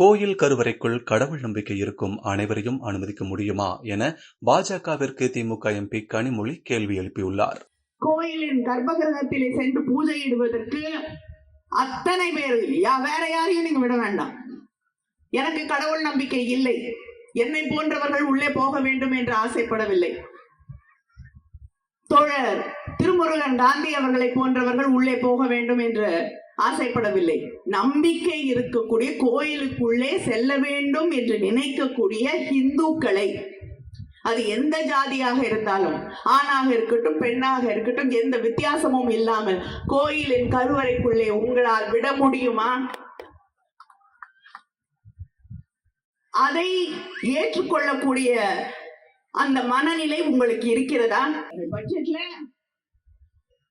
கோயில் கருவறைக்குள் கடவுள் நம்பிக்கை இருக்கும் அனைவரையும் அனுமதிக்க முடியுமா என பாஜகவிற்கு திமுக எம்பி கனிமொழி கேள்வி எழுப்பியுள்ளார். கோயிலின் கர்ப்பகிரகத்திலே சென்று பூஜையிடுவதற்கு அத்தனை பேர் வேற யாரையும் நீங்க விட வேண்டாம். எனக்கு கடவுள் நம்பிக்கை இல்லை, என்னை போன்றவர்கள் உள்ளே போக வேண்டும் என்று ஆசைப்படவில்லை. தோழர் திருமுருகன் காந்தி அவர்களை போன்றவர்கள் உள்ளே போக வேண்டும் என்று ஆசைப்படவில்லை. நம்பிக்கை இருக்கக்கூடிய கோயிலுக்குள்ளே செல்ல வேண்டும் என்று நினைக்கக்கூடிய இந்துக்களை, அது எந்த ஜாதியாக இருந்தாலும், ஆணாக இருக்கட்டும் பெண்ணாக இருக்கட்டும், எந்த வித்தியாசமும் இல்லாமல் கோயிலின் கருவறைக்குள்ளே உங்களால் விட முடியுமா? அதை ஏற்றுக்கொள்ளக்கூடிய அந்த மனநிலை உங்களுக்கு இருக்கிறதா? பட்ஜெட்ல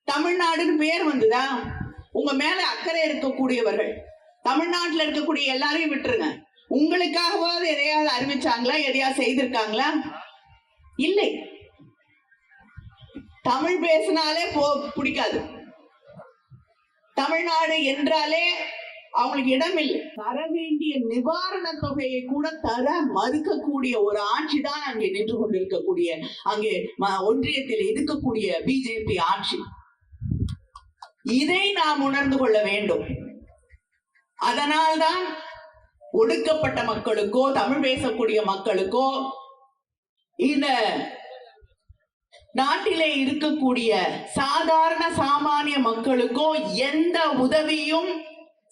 தமிழ்நாடுன்னு பேர் வந்துதா? உங்க மேல அக்கறை இருக்கக்கூடியவர்கள் தமிழ்நாட்டில் இருக்கக்கூடிய எல்லாரையும் விட்டுருங்க. உங்களுக்காகவாவது எதையாவது அறிவிச்சாங்களா? எதையாவது செய்திருக்காங்களா? இல்லை. தமிழ் பேசினாலே பிடிக்காது. தமிழ்நாடு என்றாலே அவங்களுக்கு இடம் இல்லை. தர வேண்டிய நிவாரண தொகையை கூட தர மறுக்கக்கூடிய ஒரு ஆட்சி தான் அங்கே நின்று கொண்டிருக்கக்கூடிய, அங்கே ஒன்றியத்தில் இருக்கக்கூடிய பிஜேபி ஆட்சி. இதை நாம் உணர்ந்து கொள்ள வேண்டும். அதனால்தான் ஒடுக்கப்பட்ட மக்களுக்கோ தமிழ் பேசக்கூடிய மக்களுக்கோ இந்த நாட்டிலே இருக்கக்கூடிய சாதாரண சாமானிய மக்களுக்கோ எந்த உதவியும்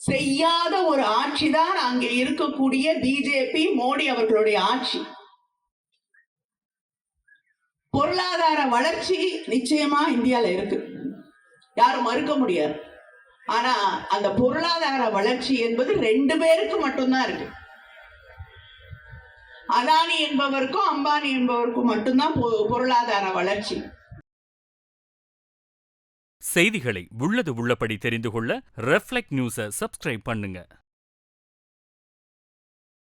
செய்யாத ஒரு ஆட்சி தான் அங்கே இருக்கக்கூடிய பிஜேபி மோடி அவர்களுடைய ஆட்சி. பொருளாதார வளர்ச்சி நிச்சயமா இந்தியால இருக்கு, யாரும் மறுக்க முடியாது. ஆனா அந்த பொருளாதார வளர்ச்சி என்பது 2 பேருக்கு மட்டும்தான் இருக்கு. அதானி என்பவருக்கும் அம்பானி என்பவருக்கும் மட்டும்தான் பொருளாதார வளர்ச்சி. செய்திகளை உள்ளது உள்ளபடி தெரிந்து கொள்ள ரெஃப்ளெக்ட் நியூஸை சப்ஸ்கிரைப் பண்ணுங்க.